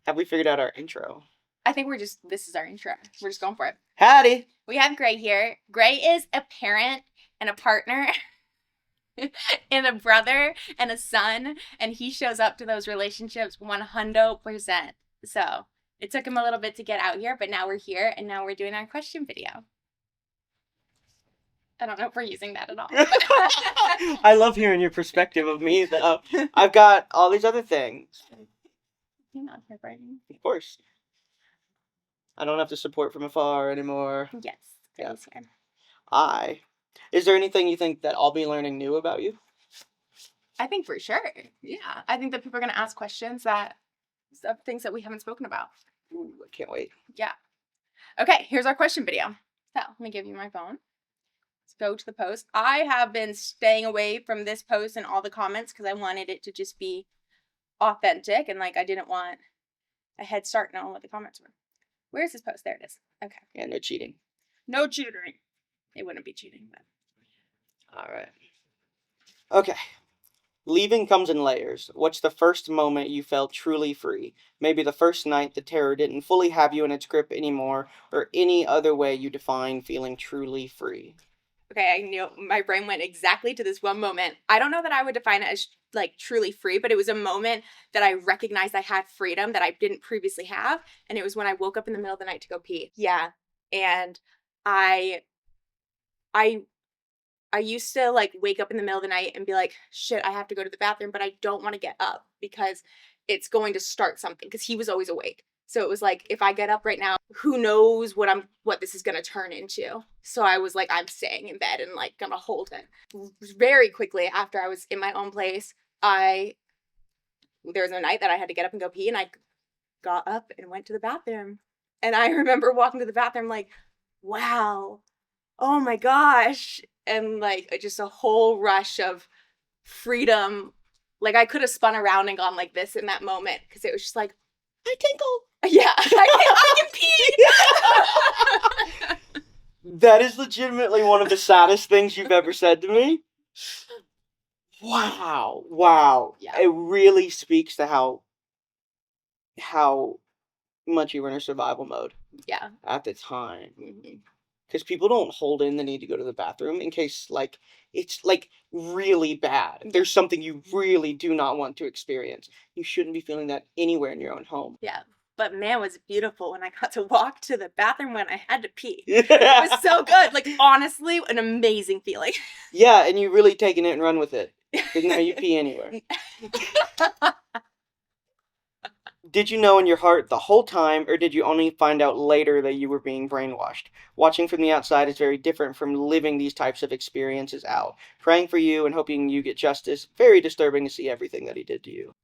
Have we figured out our intro? I think this is our intro. We're just going for it. Howdy! We have Grey here. Grey is a parent and a partner and a brother and a son, and he shows up to those relationships 100%. So it took him a little bit to get out here, but now we're here, and now we're doing our question video. I don't know if we're using that at all. I love hearing your perspective of me, though. I've got all these other things. You're not heartbreaking. Of course. I don't have to support from afar anymore. Yes. Yeah. Here. Is there anything you think that I'll be learning new about you? I think for sure. Yeah. I think that people are going to ask questions of things that we haven't spoken about. Ooh, I can't wait. Yeah. Okay, here's our question video. So let me give you my phone. Let's go to the post. I have been staying away from this post and all the comments because I wanted it to just be authentic and I didn't want a head start on what the comments were. Where's this post? There it is. Okay. Yeah, no cheating. No cheating. It wouldn't be cheating, but. All right. Okay. Leaving comes in layers. What's the first moment you felt truly free? Maybe the first night the terror didn't fully have you in its grip anymore, or any other way you define feeling truly free. Okay, I knew my brain went exactly to this one moment. I don't know that I would define it as truly free, but it was a moment that I recognized I had freedom that I didn't previously have. And it was when I woke up in the middle of the night to go pee. Yeah. And I used to wake up in the middle of the night and be like, shit, I have to go to the bathroom, but I don't want to get up because it's going to start something, because he was always awake. So it was like, if I get up right now, who knows what this is going to turn into. So I was like, I'm staying in bed and going to hold it. Very quickly after I was in my own place, there was a night that I had to get up and go pee, and I got up and went to the bathroom. And I remember walking to the bathroom wow, oh my gosh. And just a whole rush of freedom. I could have spun around and gone like this in that moment, because it was just I tinkle. Yeah, I can pee. That is legitimately one of the saddest things you've ever said to me. Wow. Yeah. It really speaks to how much you were in a survival mode. Yeah. At the time. Because people don't hold in the need to go to the bathroom in case, it's, really bad. There's something you really do not want to experience. You shouldn't be feeling that anywhere in your own home. Yeah. But man, was it beautiful when I got to walk to the bathroom when I had to pee. Yeah. It was so good. Honestly, an amazing feeling. Yeah, and you really taken it and run with it. Because now you pee anywhere. Did you know in your heart the whole time, or did you only find out later that you were being brainwashed? Watching from the outside is very different from living these types of experiences out. Praying for you and hoping you get justice. Very disturbing to see everything that he did to you.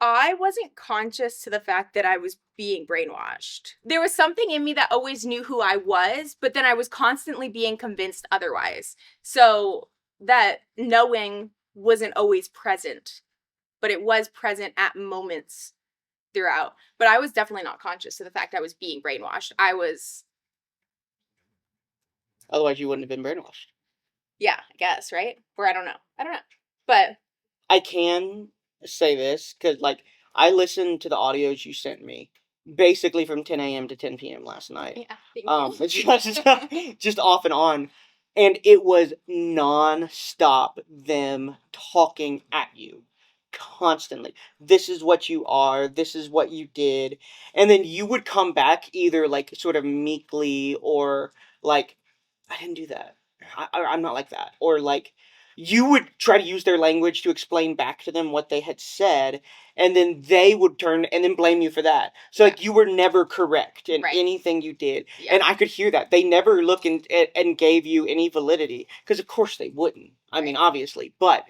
I wasn't conscious to the fact that I was being brainwashed. There was something in me that always knew who I was, but then I was constantly being convinced otherwise. So that knowing wasn't always present, but it was present at moments throughout. But I was definitely not conscious to the fact I was being brainwashed. Otherwise you wouldn't have been brainwashed. Yeah, I guess, right? Or I don't know. But I can say this, because, I listened to the audios you sent me, basically from 10 a.m. to 10 p.m. last night. Yeah, thank you. Just off and on. And it was non-stop them talking at you. Constantly. This is what you are. This is what you did. And then you would come back either, sort of meekly, or, I didn't do that. I'm not like that. Or, you would try to use their language to explain back to them what they had said, and then they would turn and then blame you for that. So, you were never correct in anything you did. Yeah. And I could hear that. They never looked and gave you any validity, because of course they wouldn't. I mean, obviously. But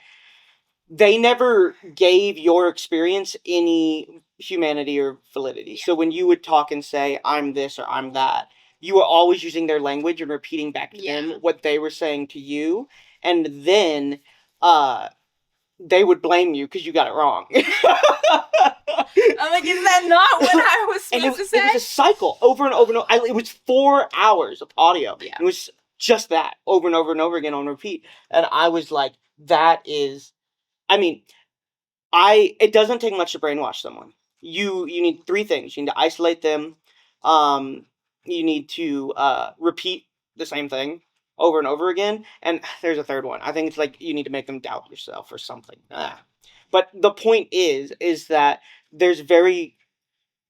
they never gave your experience any humanity or validity. Yeah. So when you would talk and say, I'm this or I'm that, you were always using their language and repeating back to them what they were saying to you. And then they would blame you because you got it wrong. I'm like, is that not what I was supposed to say? It was a cycle over and over and over. It was 4 hours of audio. Yeah. It was just that over and over and over again on repeat. And I was like, that is... I mean, it doesn't take much to brainwash someone. you need three things. You need to isolate them. You need to repeat the same thing over and over again. And there's a third one. I think it's like you need to make them doubt yourself or something. But the point is that there's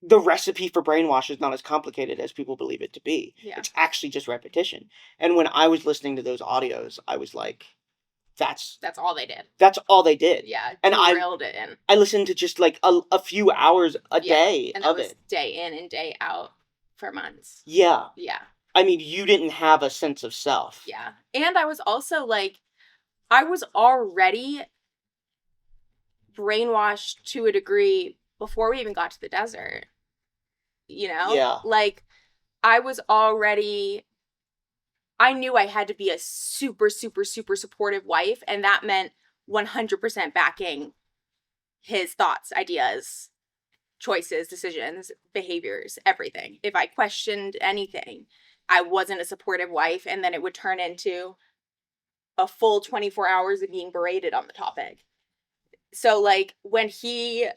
the recipe for brainwash is not as complicated as people believe it to be. Yeah. It's actually just repetition. And when I was listening to those audios, I was like, that's all they did. That's all they did. Yeah, and drilled it in. I listened to just like a few hours a day and that of was it. Day in and day out for months. Yeah. Yeah. I mean, you didn't have a sense of self. Yeah. And I was also like, I was already brainwashed to a degree before we even got to the desert. You know? Yeah. Like, I was already, I knew I had to be a super, super, super supportive wife, and that meant 100% backing his thoughts, ideas, choices, decisions, behaviors, everything. If I questioned anything, I wasn't a supportive wife, and then it would turn into a full 24 hours of being berated on the topic. So, like, when he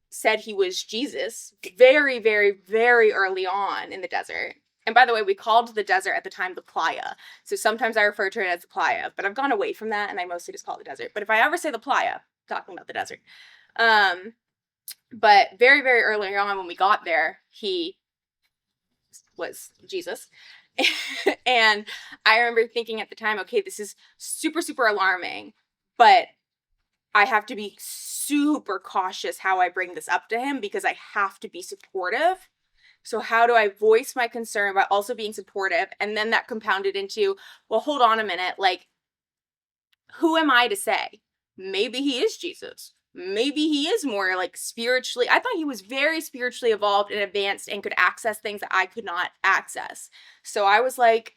said he was Jesus very, very, very early on in the desert. And by the way, we called the desert at the time the playa. So sometimes I refer to it as the playa, but I've gone away from that and I mostly just call it the desert. But if I ever say the playa, talking about the desert. But very, very early on when we got there, he was Jesus. And I remember thinking at the time, okay, this is super, super alarming, but I have to be super cautious how I bring this up to him because I have to be supportive. So how do I voice my concern but also being supportive? And then that compounded into, well, hold on a minute. Like, who am I to say? Maybe he is Jesus. Maybe he is more like spiritually. I thought he was very spiritually evolved and advanced and could access things that I could not access. So I was like,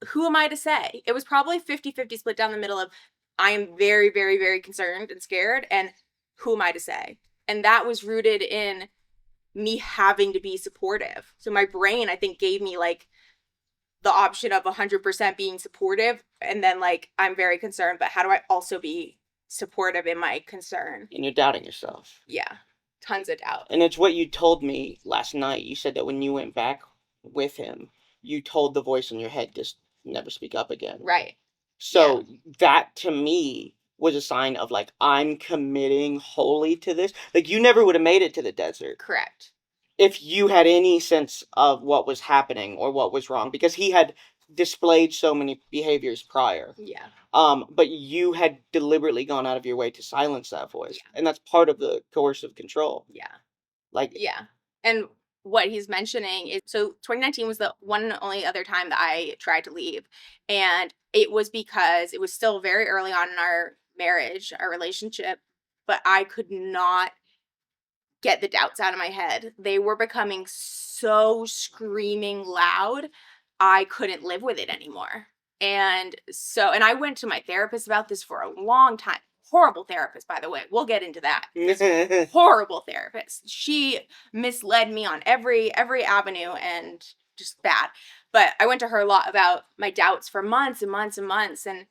who am I to say? It was probably 50-50 split down the middle of, I am very, very, very concerned and scared, and who am I to say? And that was rooted in me having to be supportive. So my brain, I think, gave me like the option of 100% being supportive, and then like, I'm very concerned, but how do I also be supportive in my concern? And you're doubting yourself. Yeah, tons of doubt. And it's what you told me last night. You said that when you went back with him, you told the voice in your head, just never speak up again. Right. So that to me was a sign of like, I'm committing wholly to this. Like, you never would have made it to the desert. Correct. If you had any sense of what was happening or what was wrong, because he had displayed so many behaviors prior. Yeah. But you had deliberately gone out of your way to silence that voice. Yeah. And that's part of the coercive control. Yeah. Like, yeah. And what he's mentioning is, so 2019 was the one and only other time that I tried to leave. And it was because it was still very early on in our marriage, our relationship, but I could not get the doubts out of my head. They were becoming so screaming loud, I couldn't live with it anymore. And so, and I went to my therapist about this for a long time. Horrible therapist, by the way. We'll get into that. Horrible therapist. She misled me on every avenue and just bad. But I went to her a lot about my doubts for months and months and months. And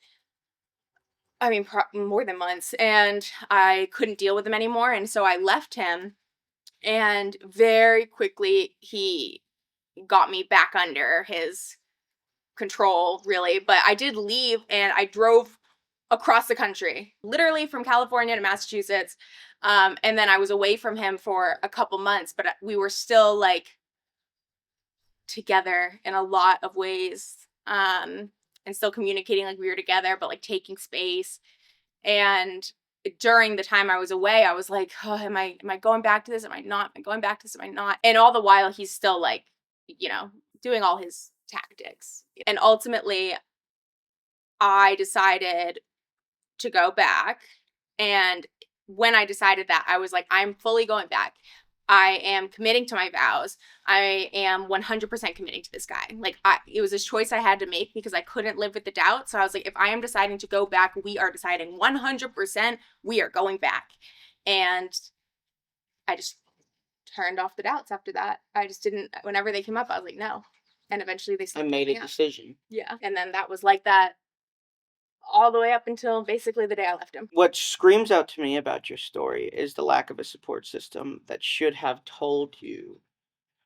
I mean, more than months. And I couldn't deal with them anymore. And so I left him. And very quickly, he got me back under his control, really. But I did leave, and I drove across the country, literally from California to Massachusetts. And then I was away from him for a couple months, but we were still like together in a lot of ways, and still communicating like we were together, but like taking space. And during the time I was away, I was like, oh, am I going back to this? Am I not? Am I going back to this? Am I not? And all the while he's still like, you know, doing all his tactics. And ultimately I decided to go back. And when I decided that, I was like, I'm fully going back. I am committing to my vows. I am 100% committing to this guy. Like, it was a choice I had to make because I couldn't live with the doubt. So I was like, if I am deciding to go back, we are deciding 100% we are going back. And I just turned off the doubts after that. I just didn't, whenever they came up, I was like, no. And eventually they I made a decision. Yeah. And then that was like that all the way up until basically the day I left him. What screams out to me about your story is the lack of a support system that should have told you,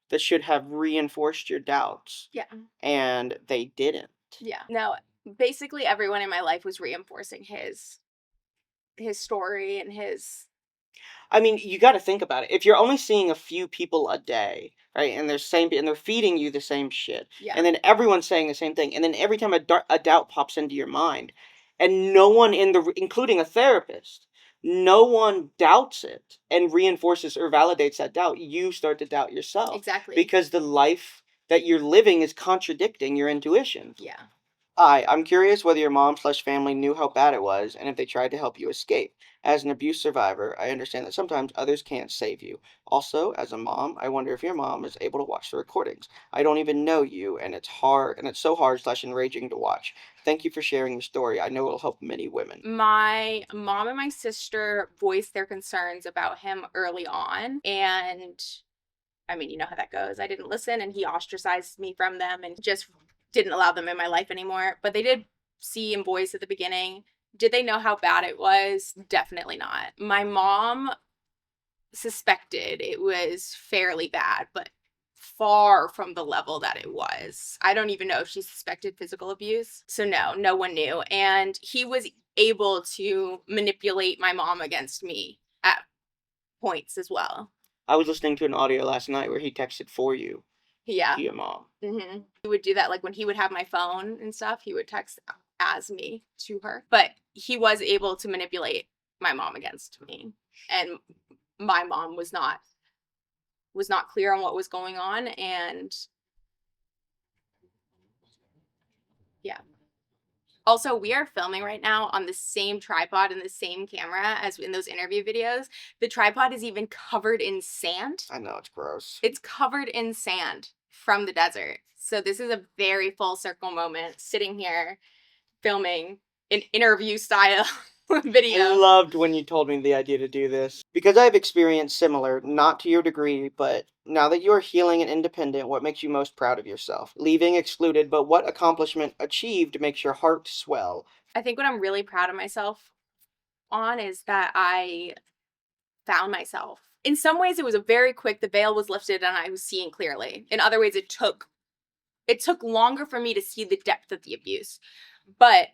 that should have reinforced your doubts. Yeah. And they didn't. Yeah. No, basically everyone in my life was reinforcing his story and his... I mean, you got to think about it. If you're only seeing a few people a day, right, and they're feeding you the same shit, Yeah. and then everyone's saying the same thing, and then every time a doubt pops into your mind, and no one including a therapist, no one doubts it and reinforces or validates that doubt, you start to doubt yourself. Exactly. Because the life that you're living is contradicting your intuition. Yeah. Hi, I'm curious whether your mom/family knew how bad it was and if they tried to help you escape. As an abuse survivor, I understand that sometimes others can't save you. Also, as a mom, I wonder if your mom is able to watch the recordings. I don't even know you, and it's hard, and it's so hard/enraging to watch. Thank you for sharing your story. I know it'll help many women. My mom and my sister voiced their concerns about him early on, and I mean, you know how that goes. I didn't listen, and he ostracized me from them and just didn't allow them in my life anymore. But they did see and voice at the beginning. Did they know how bad it was? Definitely not. My mom suspected it was fairly bad, but far from the level that it was. I don't even know if she suspected physical abuse. So no one knew. And he was able to manipulate my mom against me at points as well. I was listening to an audio last night where he texted for you. Yeah. To your mom. Mm-hmm. He would do that, like when he would have my phone and stuff, he would text as me to her. But he was able to manipulate my mom against me. And my mom was not clear on what was going on, and yeah. Also, we are filming right now on the same tripod and the same camera as in those interview videos. The tripod is even covered in sand. I know, it's gross. It's covered in sand from the desert. So this is a very full circle moment, sitting here filming an interview style video. I loved when you told me the idea to do this. Because I've experienced similar, not to your degree, but now that you are healing and independent, what makes you most proud of yourself? Leaving excluded, but what accomplishment achieved makes your heart swell? I think what I'm really proud of myself on is that I found myself. In some ways, it was a very quick, the veil was lifted and I was seeing clearly. In other ways, it took longer for me to see the depth of the abuse. But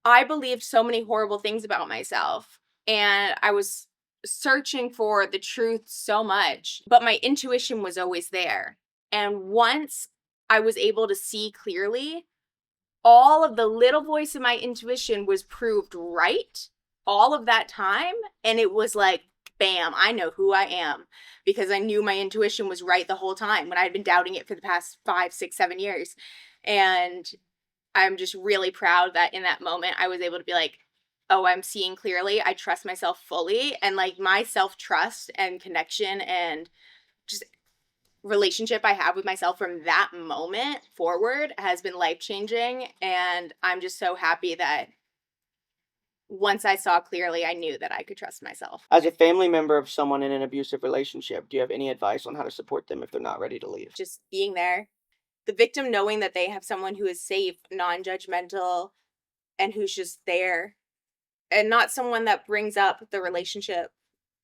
I believed so many horrible things about myself, and I was searching for the truth so much, but my intuition was always there. And once I was able to see clearly, all of the little voice in my intuition was proved right all of that time. And it was like, bam, I know who I am, because I knew my intuition was right the whole time when I'd been doubting it for the past 5, 6, 7 years. And I'm just really proud that in that moment I was able to be like, oh, I'm seeing clearly. I trust myself fully. And like my self-trust and connection and just relationship I have with myself from that moment forward has been life-changing. And I'm just so happy that once I saw clearly, I knew that I could trust myself. As a family member of someone in an abusive relationship, do you have any advice on how to support them if they're not ready to leave? Just being there. The victim knowing that they have someone who is safe, non-judgmental, and who's just there. And not someone that brings up the relationship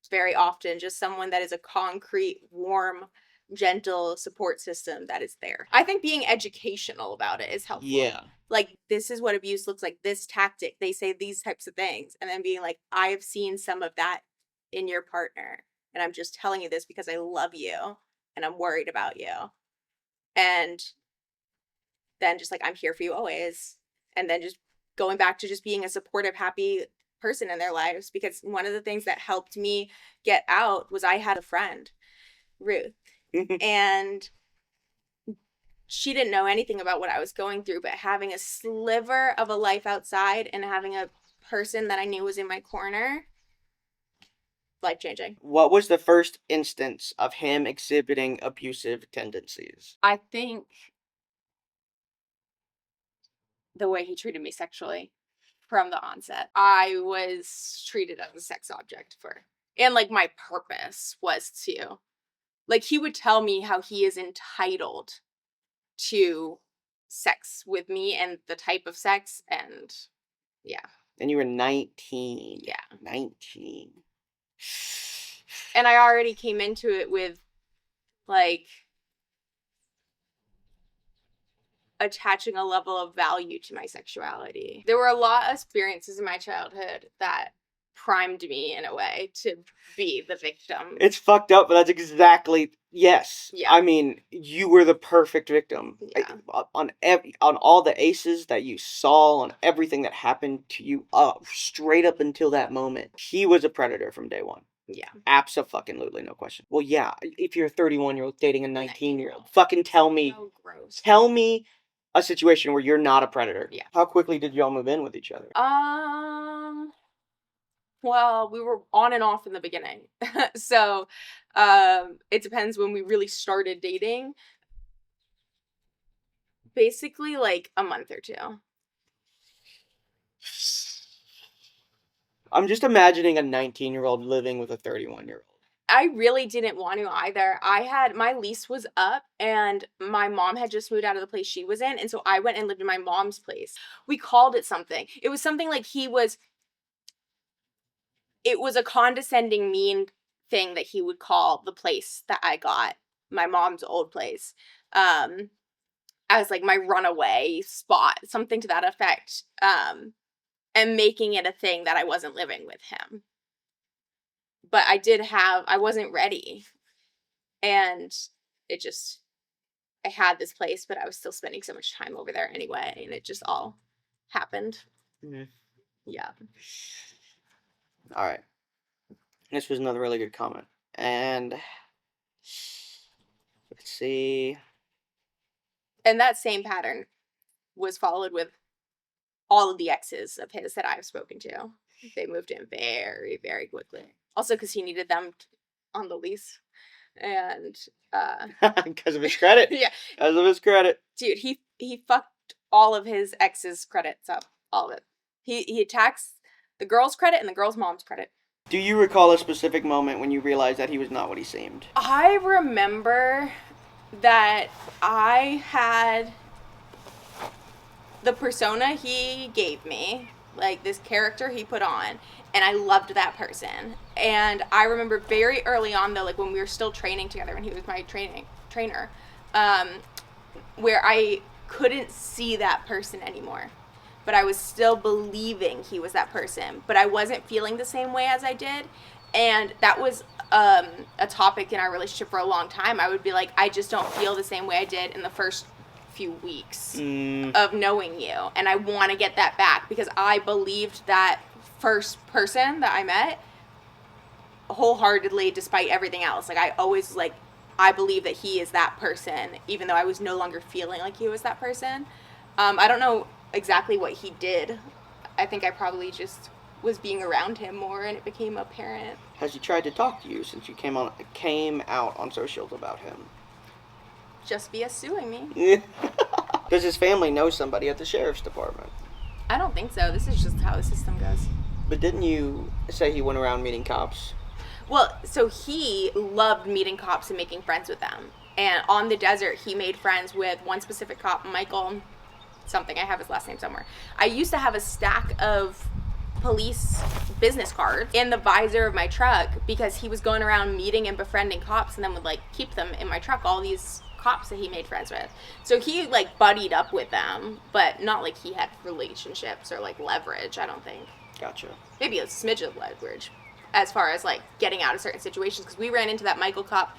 very often, just someone that is a concrete, warm, gentle support system that is there. I think being educational about it is helpful. Yeah. Like, this is what abuse looks like, this tactic, they say these types of things. And then being like, I have seen some of that in your partner. And I'm just telling you this because I love you and I'm worried about you. And then just like, I'm here for you always. And then just going back to just being a supportive, happy person in their lives. Because one of the things that helped me get out was I had a friend, Ruth, and she didn't know anything about what I was going through, but having a sliver of a life outside and having a person that I knew was in my corner, life-changing. What was the first instance of him exhibiting abusive tendencies? I think the way he treated me sexually from the onset. I was treated as a sex object and like my purpose was to, like, he would tell me how he is entitled to sex with me and the type of sex, and yeah. And you were 19. Yeah. 19. And I already came into it with, like, attaching a level of value to my sexuality. There were a lot of experiences in my childhood that primed me in a way to be the victim. It's fucked up, but that's exactly, yes. Yeah. I mean, you were the perfect victim. Yeah. On all the aces that you saw, on everything that happened to you, straight up until that moment, he was a predator from day one. Yeah. Abso-fucking-lutely, no question. Well, yeah, if you're a 31-year-old dating a 19-year-old, fucking tell me. So gross. Tell me a situation where you're not a predator. Yeah. How quickly did y'all move in with each other? Well, we were on and off in the beginning. So, it depends when we really started dating. Basically, like, a month or two. I'm just imagining a 19-year-old living with a 31-year-old. I really didn't want to either. My lease was up and my mom had just moved out of the place she was in. And so I went and lived in my mom's place. We called it something. It was something like it was a condescending, mean thing that he would call the place that I got, my mom's old place, as like my runaway spot, something to that effect, and making it a thing that I wasn't living with him. But I wasn't ready, and I had this place, but I was still spending so much time over there anyway, and it just all happened. Mm-hmm. Yeah. All right. This was another really good comment. And let's see. And that same pattern was followed with all of the exes of his that I've spoken to. They moved in very, very quickly. Also because he needed them on the lease. And because of his credit. Yeah. Because of his credit. Dude, he fucked all of his exes' credits up. All of it. He attacks the girl's credit and the girl's mom's credit. Do you recall a specific moment when you realized that he was not what he seemed? I remember that I had the persona he gave me, like this character he put on, and I loved that person. And I remember very early on, though, like when we were still training together, when he was my trainer, where I couldn't see that person anymore. But I was still believing he was that person. But I wasn't feeling the same way as I did. And that was a topic in our relationship for a long time. I would be like, I just don't feel the same way I did in the first few weeks of knowing you. And I want to get that back because I believed that first person that I met wholeheartedly despite everything else. Like, I always, like, I believe that he is that person, even though I was no longer feeling like he was that person. I don't know exactly what he did. I think I probably just was being around him more and it became apparent. Has he tried to talk to you since you came out on socials about him? Just via suing me. Does his family know somebody at the sheriff's department? I don't think so. This is just how the system goes. But didn't you say he went around meeting cops? Well, so he loved meeting cops and making friends with them. And on the desert, he made friends with one specific cop, Michael something. I have his last name somewhere. I used to have a stack of police business cards in the visor of my truck because he was going around meeting and befriending cops and then would, like, keep them in my truck, all these cops that he made friends with. So he, like, buddied up with them, but not like he had relationships or, like, leverage, I don't think. Gotcha. Maybe a smidge of leverage as far as, like, getting out of certain situations, because we ran into that Michael cop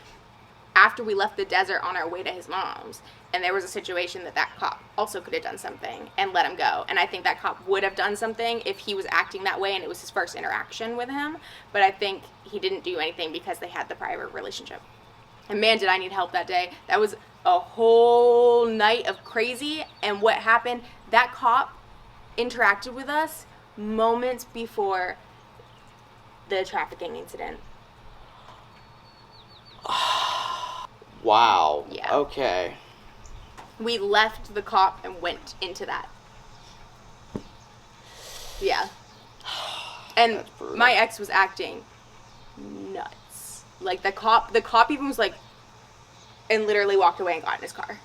after we left the desert on our way to his mom's, and there was a situation that cop also could have done something and let him go. And I think that cop would have done something if he was acting that way and it was his first interaction with him, but I think he didn't do anything because they had the prior relationship. And man, did I need help that day. That was a whole night of crazy, and what happened, that cop interacted with us moments before the trafficking incident. Wow. Yeah. Okay. We left the cop and went into that. Yeah. And my ex was acting nuts. Like, the cop even was like, and literally walked away and got in his car.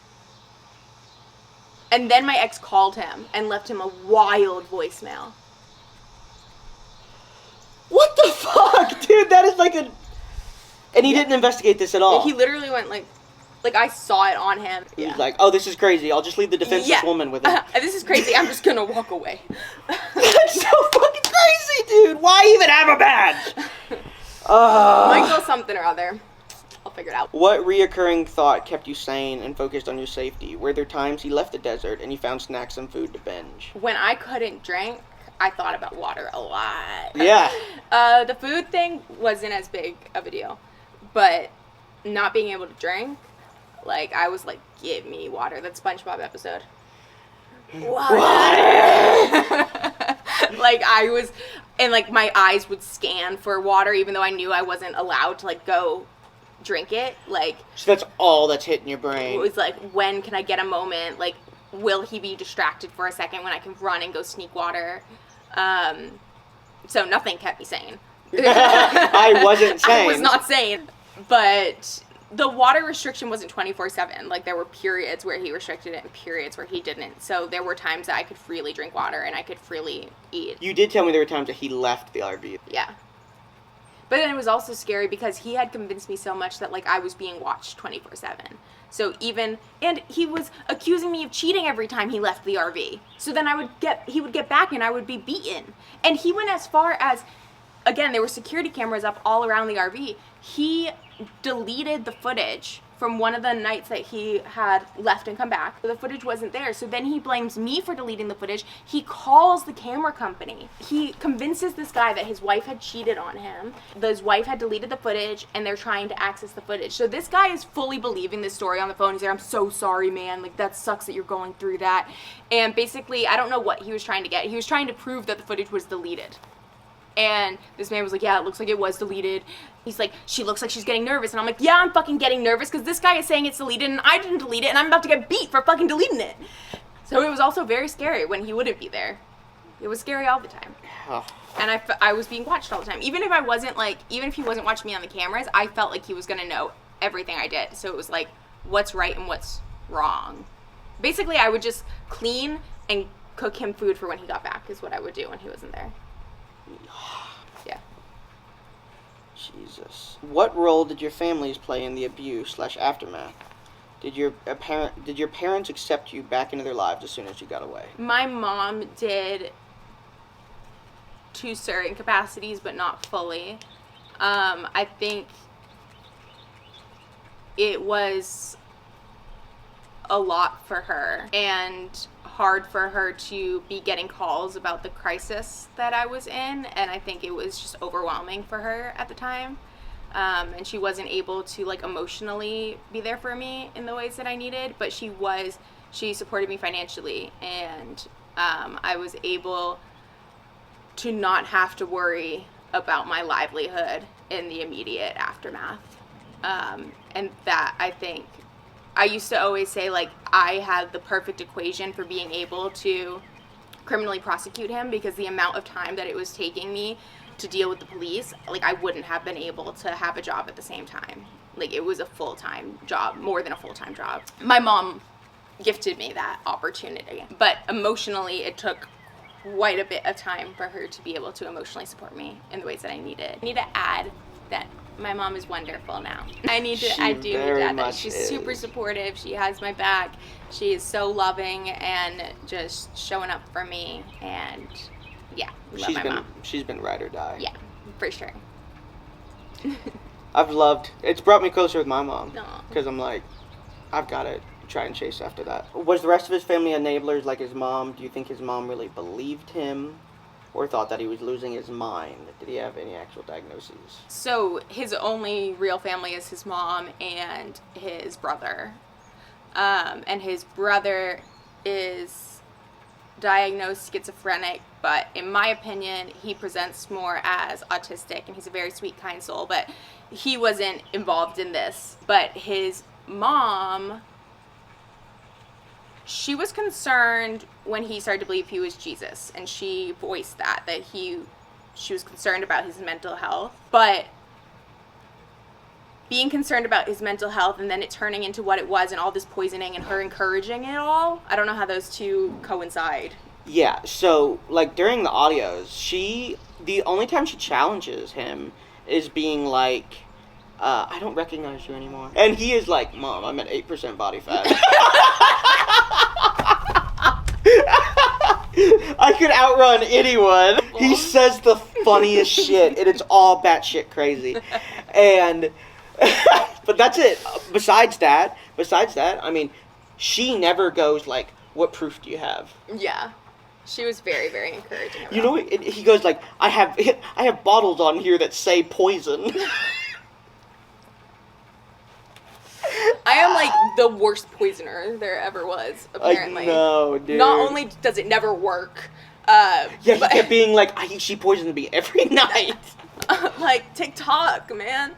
And then my ex called him and left him a wild voicemail. What the fuck, dude? That is like a... And he didn't investigate this at all. He literally went like I saw it on him. He was like, oh, this is crazy. I'll just leave the defenseless woman with him. This is crazy. I'm just gonna walk away. That's so fucking crazy, dude. Why even have a badge? Michael something or other. I'll figure it out. What reoccurring thought kept you sane and focused on your safety? Were there times you left the desert and you found snacks and food to binge? When I couldn't drink, I thought about water a lot. Yeah. The food thing wasn't as big of a deal. But not being able to drink, like, I was like, give me water. That SpongeBob episode. Water! Like, I was, and like, my eyes would scan for water, even though I knew I wasn't allowed to, like, go drink it. Like, so that's all that's hitting your brain. it was like, when can I get a moment? Like, will he be distracted for a second when I can run and go sneak water? So nothing kept me sane. I wasn't sane. I was not sane. But the water restriction wasn't 24/7. Like, there were periods where he restricted it and periods where he didn't. So there were times that I could freely drink water and I could freely eat. You did tell me there were times that he left the RV. Yeah. But then it was also scary because he had convinced me so much that, like, I was being watched 24/7. So and he was accusing me of cheating every time he left the RV. So then he would get back and I would be beaten. And he went as far as, again, there were security cameras up all around the RV. He deleted the footage from one of the nights that he had left and come back. The footage wasn't there, so then he blames me for deleting the footage. He calls the camera company. He convinces this guy that his wife had cheated on him, his wife had deleted the footage, and they're trying to access the footage. So this guy is fully believing this story on the phone. He's like, I'm so sorry, man. Like, that sucks that you're going through that. And basically, I don't know what he was trying to get. He was trying to prove that the footage was deleted. And this man was like, yeah, it looks like it was deleted. He's like, she looks like she's getting nervous. And I'm like, yeah, I'm fucking getting nervous because this guy is saying it's deleted and I didn't delete it and I'm about to get beat for fucking deleting it. So it was also very scary when he wouldn't be there. It was scary all the time. Oh. And I was being watched all the time. Even if he wasn't watching me on the cameras, I felt like he was going to know everything I did. So it was like, what's right and what's wrong. Basically, I would just clean and cook him food for when he got back is what I would do when he wasn't there. Yeah. Jesus. What role did your families play in the abuse/aftermath? Did your parents accept you back into their lives as soon as you got away? My mom did to certain capacities, but not fully. I think it was a lot for her and hard for her to be getting calls about the crisis that I was in, and I think it was just overwhelming for her at the time. And she wasn't able to, like, emotionally be there for me in the ways that I needed, but she supported me financially, and I was able to not have to worry about my livelihood in the immediate aftermath. And that, I think, I used to always say, like, I had the perfect equation for being able to criminally prosecute him because the amount of time that it was taking me to deal with the police, like, I wouldn't have been able to have a job at the same time. Like, it was a full-time job, more than a full-time job. My mom gifted me that opportunity, but emotionally it took quite a bit of time for her to be able to emotionally support me in the ways that I needed. I need to add that my mom is wonderful now. I do need to add that. She's super supportive. She has my back. She is so loving and just showing up for me. And yeah, love my mom. She's been ride or die. Yeah, for sure. It's brought me closer with my mom. Aw. Because I'm like, I've got to try and chase after that. Was the rest of his family enablers like his mom? Do you think his mom really believed him? Or thought that he was losing his mind? Did he have any actual diagnoses? So his only real family is his mom and his brother. And his brother is diagnosed schizophrenic, but in my opinion, he presents more as autistic, and he's a very sweet, kind soul, but he wasn't involved in this. But his mom, she was concerned when he started to believe he was Jesus, and she voiced that she was concerned about his mental health. But being concerned about his mental health and then it turning into what it was and all this poisoning and her encouraging it all. I don't know how those two coincide. Yeah, so, like, during the audios, the only time she challenges him is being like, I don't recognize you anymore. And he is like, Mom, I'm at 8% body fat. I could outrun anyone. He says the funniest shit, and it's all batshit crazy. And, but that's it. Besides that, I mean, she never goes like, what proof do you have? Yeah. She was very, very encouraging about You know, he goes like, I have bottles on here that say poison. I am like the worst poisoner there ever was, apparently. I know, dude. Not only does it never work, he kept being like, she poisoned me every night. like, TikTok, man.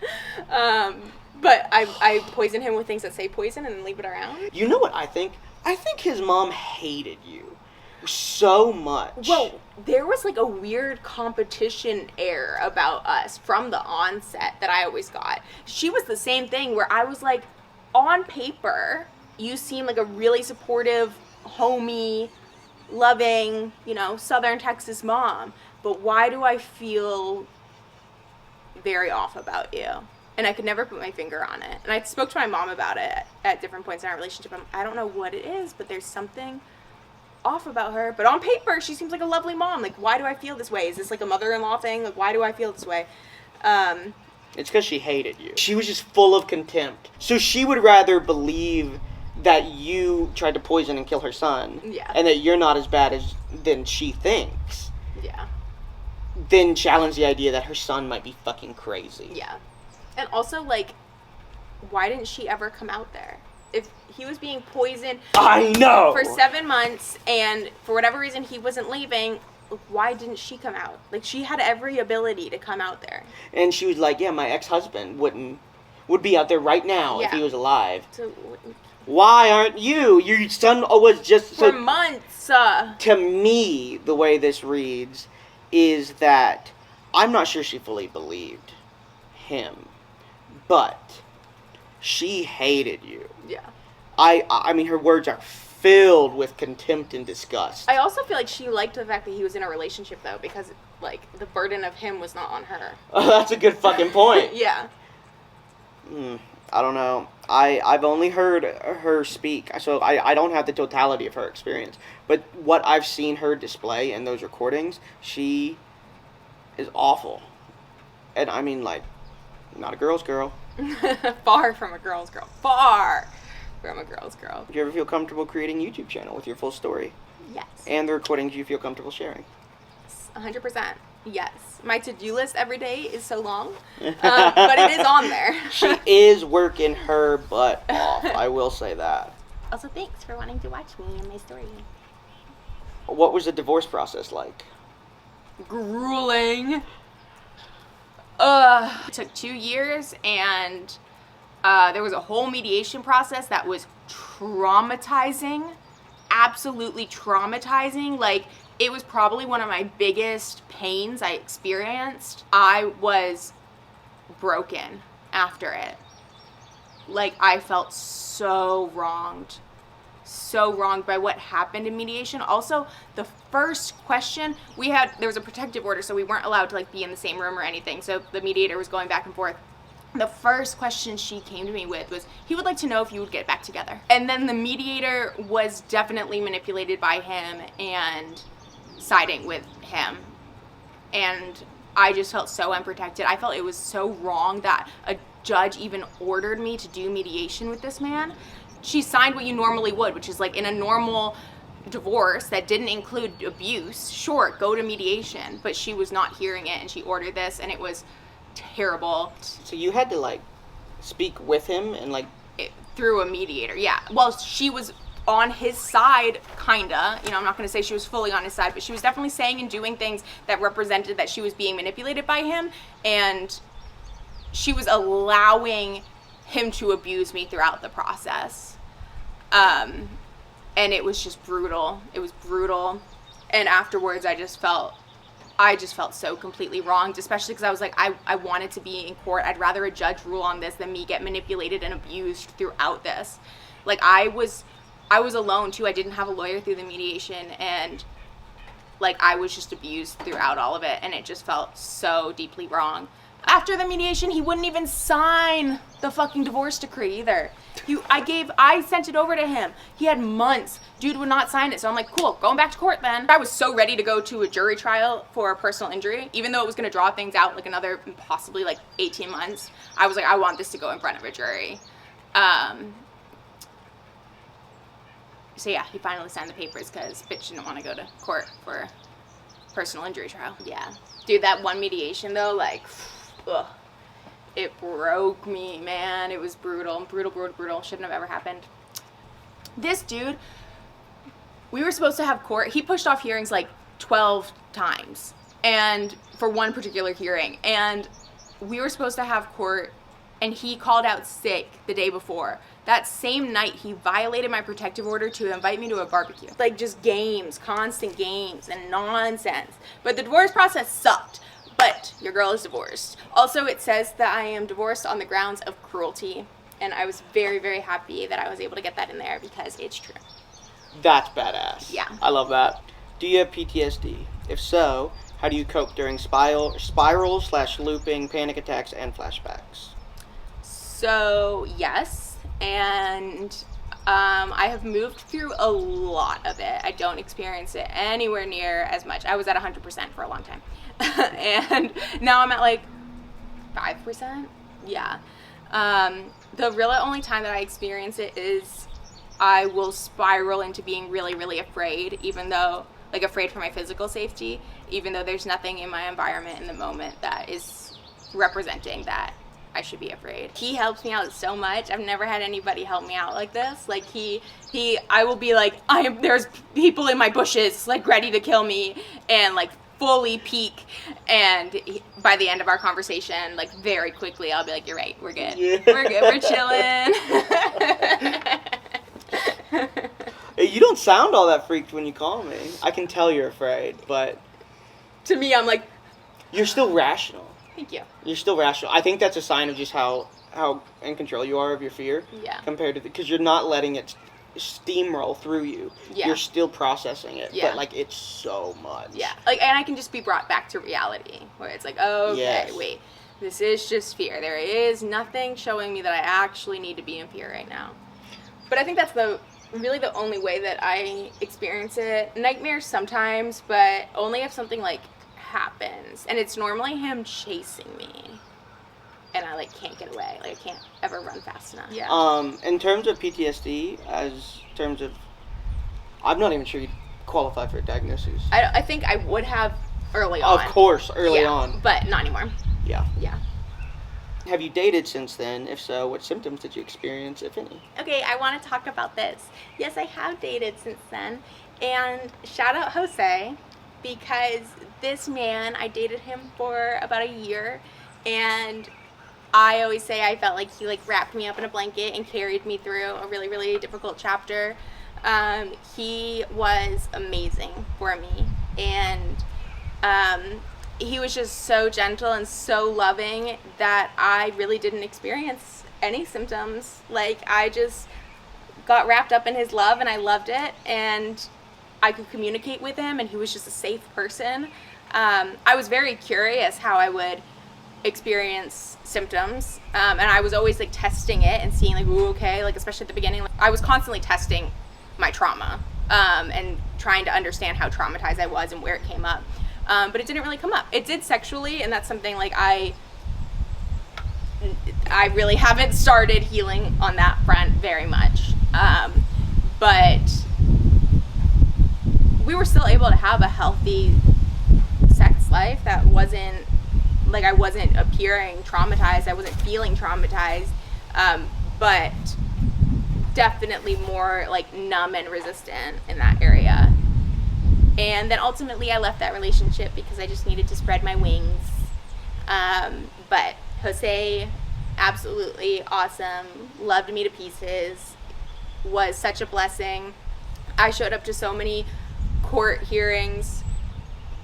But I poison him with things that say poison and then leave it around. You know what I think? I think his mom hated you so much. Well, there was like a weird competition air about us from the onset that I always got. She was the same thing where I was like, on paper, you seem like a really supportive, homey, loving, Southern Texas mom. But why do I feel very off about you? And I could never put my finger on it. And I spoke to my mom about it at different points in our relationship. I don't know what it is, but there's something off about her. But on paper, she seems like a lovely mom. Like, why do I feel this way? Is this like a mother-in-law thing? Like, why do I feel this way? It's because she hated you. She was just full of contempt. So she would rather believe that you tried to poison and kill her son. Yeah. And that you're not as bad than she thinks. Yeah. Than challenge the idea that her son might be fucking crazy. Yeah. And also, like, why didn't she ever come out there? If he was being poisoned I know for 7 months and for whatever reason he wasn't leaving, why didn't she come out? Like, she had every ability to come out there. And she was like, yeah, my ex-husband would be out there right now if he was alive. So why aren't you? Your son was just... For months. To me, the way this reads is that I'm not sure she fully believed him, but she hated you. Yeah. I mean, her words are filled with contempt and disgust. I also feel like she liked the fact that he was in a relationship, though, because, like, the burden of him was not on her. Oh, that's a good fucking point. Yeah. I don't know. I've only heard her speak, so I don't have the totality of her experience. But what I've seen her display in those recordings, she is awful. And I mean, like, not a girl's girl. Far from a girl's girl. Far from a girl's girl. Do you ever feel comfortable creating a YouTube channel with your full story? Yes. And the recordings you feel comfortable sharing? 100%. Yes. My to-do list every day is so long, but it is on there. She is working her butt off. I will say that. Also, thanks for wanting to watch me and my story. What was the divorce process like? Grueling. It took 2 years, and there was a whole mediation process that was traumatizing. Absolutely traumatizing. Like, it was probably one of my biggest pains I experienced. I was broken after it. Like, I felt so wronged by what happened in mediation. Also, the first question there was a protective order, so we weren't allowed to, like, be in the same room or anything. So the mediator was going back and forth. The first question she came to me with was, he would like to know if you would get back together. And then the mediator was definitely manipulated by him and siding with him. And I just felt so unprotected. I felt it was so wrong that a judge even ordered me to do mediation with this man. She signed what you normally would, which is like in a normal divorce that didn't include abuse, sure, go to mediation. But she was not hearing it, and she ordered this, and it was terrible. So you had to, like, speak with him and, like... Through a mediator, yeah. Well, she was on his side, kinda. You know, I'm not going to say she was fully on his side, but she was definitely saying and doing things that represented that she was being manipulated by him, and she was allowing him to abuse me throughout the process. And it was just brutal. It was brutal. And afterwards, I just felt I just felt so completely wronged, especially because I was like, I wanted to be in court. I'd rather a judge rule on this than me get manipulated and abused throughout this. Like, I was alone too. I didn't have a lawyer through the mediation, and like, I was just abused throughout all of it, and it just felt so deeply wrong. After the mediation, he wouldn't even sign the fucking divorce decree either. I sent it over to him. He had months. Dude would not sign it. So I'm like, cool, going back to court then. I was so ready to go to a jury trial for personal injury, even though it was going to draw things out like another possibly like 18 months. I was like, I want this to go in front of a jury. So yeah, he finally signed the papers because bitch didn't want to go to court for personal injury trial. Yeah. Dude, that one mediation though, like, ugh. It broke me, man. It was brutal. Brutal. Shouldn't have ever happened. This dude, we were supposed to have court. He pushed off hearings like 12 times, and for one particular hearing. And we were supposed to have court, and he called out sick the day before. That same night, he violated my protective order to invite me to a barbecue. Like, just games, constant games, and nonsense. But the divorce process sucked. But your girl is divorced. Also, it says that I am divorced on the grounds of cruelty. And I was very, very happy that I was able to get that in there because it's true. That's badass. Yeah. I love that. Do you have PTSD? If so, how do you cope during spirals/looping, panic attacks, and flashbacks? So, yes. And I have moved through a lot of it. I don't experience it anywhere near as much. I was at 100% for a long time. And now I'm at like 5%. Yeah. The really only time that I experience it is I will spiral into being really, really afraid, even though, like, afraid for my physical safety, even though there's nothing in my environment in the moment that is representing that I should be afraid. He helps me out so much. I've never had anybody help me out like this. Like, I will be like, there's people in my bushes, like, ready to kill me, and like fully peak, and by the end of our conversation, like, very quickly, I'll be like, you're right, we're good. Yeah. We're good, we're chilling. Hey, you don't sound all that freaked when you call me. I can tell you're afraid, but to me, I'm like, you're still rational. Thank you. You're still rational. I think that's a sign of just how in control you are of your fear. Yeah. Compared to because you're not letting it steamroll through you. Yeah. You're still processing it. Yeah. But like, it's so much. Yeah. Like, and I can just be brought back to reality where it's like, oh, okay, yes. Wait, this is just fear. There is nothing showing me that I actually need to be in fear right now. But I think that's really the only way that I experience it. Nightmares sometimes, but only if something like happens, and it's normally him chasing me, and I like can't get away. Like, I can't ever run fast enough. Yeah. In terms of PTSD, I'm not even sure you'd qualify for a diagnosis. I think I would have early on. Of course, early on. But not anymore. Yeah. Yeah. Have you dated since then? If so, what symptoms did you experience, if any? Okay, I want to talk about this. Yes, I have dated since then, and shout out Jose, because this man, I dated him for about a year, and I always say I felt like he like wrapped me up in a blanket and carried me through a really, really difficult chapter. He was amazing for me, and he was just so gentle and so loving that I really didn't experience any symptoms. Like, I just got wrapped up in his love, and I loved it, and I could communicate with him, and he was just a safe person. I was very curious how I would experience symptoms, and I was always like testing it and seeing like, ooh, okay, like, especially at the beginning, like, I was constantly testing my trauma, and trying to understand how traumatized I was and where it came up, but it didn't really come up. It did sexually, and that's something like I really haven't started healing on that front very much, but we were still able to have a healthy sex life that wasn't like, I wasn't appearing traumatized, I wasn't feeling traumatized, but definitely more like numb and resistant in that area. And then ultimately I left that relationship because I just needed to spread my wings. But Jose, absolutely awesome, loved me to pieces, was such a blessing. I showed up to so many court hearings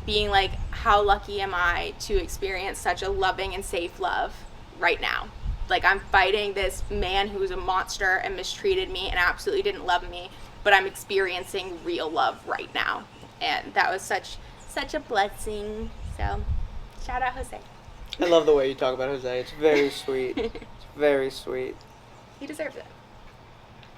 being like, how lucky am I to experience such a loving and safe love right now. Like, I'm fighting this man who was a monster and mistreated me and absolutely didn't love me, but I'm experiencing real love right now. And that was such a blessing. So, shout out Jose. I love the way you talk about Jose. It's very sweet. It's very sweet. He deserves it.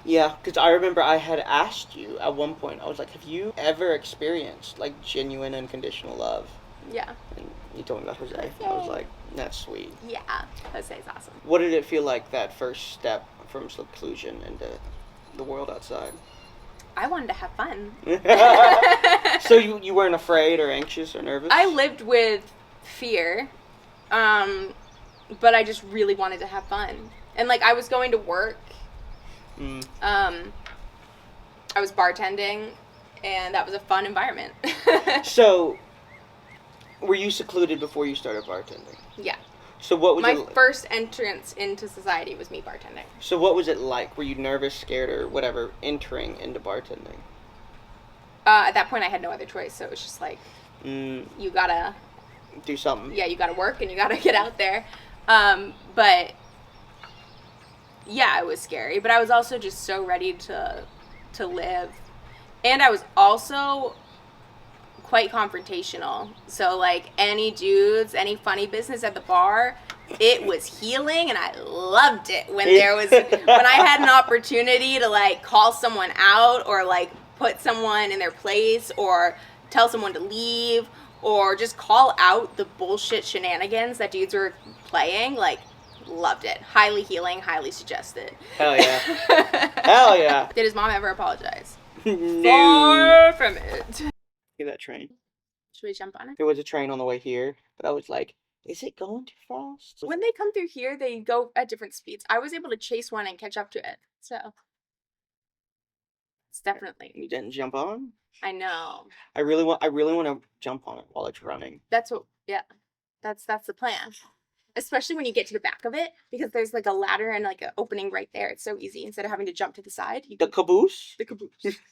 Yeah, because I remember I had asked you at one point, I was like, have you ever experienced, like, genuine unconditional love? Yeah. And you told me about Jose. I was like, that's sweet. Yeah. Jose's awesome. What did it feel like, that first step from seclusion into the world outside? I wanted to have fun. So you weren't afraid or anxious or nervous? I lived with fear, but I just really wanted to have fun. And, like, I was going to work. I was bartending, and that was a fun environment. So, were you secluded before you started bartending? Yeah. So what was my first entrance into society was me bartending. So what was it like? Were you nervous, scared, or whatever, entering into bartending? At that point, I had no other choice, so it was just like, you gotta do something. Yeah, you gotta work, and you gotta get out there. But yeah, it was scary, but I was also just so ready to live. And I was also quite confrontational. So, like, any dudes, any funny business at the bar, it was healing, and I loved it when when I had an opportunity to, like, call someone out or, like, put someone in their place or tell someone to leave or just call out the bullshit shenanigans that dudes were playing, like, loved it. Highly healing, highly suggested. Hell yeah. Hell yeah. Did his mom ever apologize? No. Far from it. Get that train. Should we jump on it? There was a train on the way here, but I was like, is it going too fast? When they come through here, they go at different speeds. I was able to chase one and catch up to it. So it's definitely. You didn't jump on? I know. I really want to jump on it while it's running. That's the plan. Especially when you get to the back of it, because there's like a ladder and like an opening right there. It's so easy. Instead of having to jump to the side. The caboose? The caboose.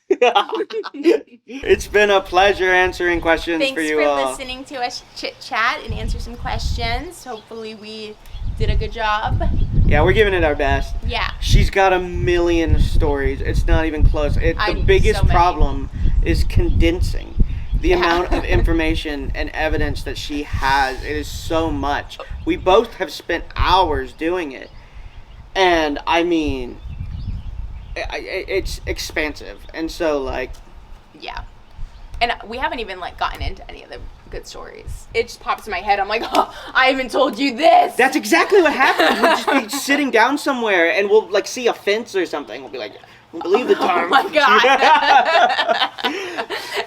It's been a pleasure answering questions for you all. Thanks for listening to us chit-chat and answer some questions. Hopefully we did a good job. Yeah, we're giving it our best. Yeah. She's got a million stories. It's not even close. The biggest problem is condensing the amount of information and evidence that she has. It is so much. We both have spent hours doing it. And, I mean, it's expansive. And so, like... Yeah. And we haven't even, like, gotten into any of the good stories. It just pops in my head. I'm like, oh, I haven't told you this. That's exactly what happens. We'll just be sitting down somewhere and we'll, like, see a fence or something. We'll be like... Believe the time. Oh my god.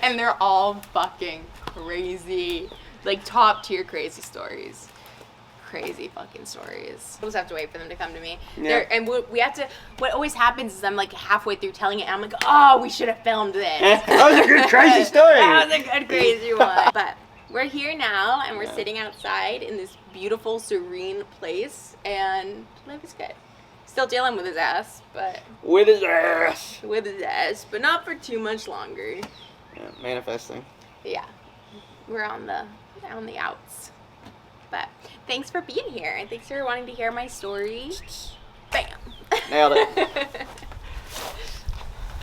And they're all fucking crazy. Like, top tier crazy stories. Crazy fucking stories. We'll just have to wait for them to come to me. Yeah. And we have to, what always happens is I'm like halfway through telling it and I'm like, oh, we should have filmed this. That was a good crazy story. That was a good crazy one. But we're here now and we're sitting outside in this beautiful, serene place and life is good. Still dealing with his ass, but... With his ass. With his ass, but not for too much longer. Yeah, manifesting. Yeah. We're on the outs. But thanks for being here, and thanks for wanting to hear my story. Bam. Nailed it.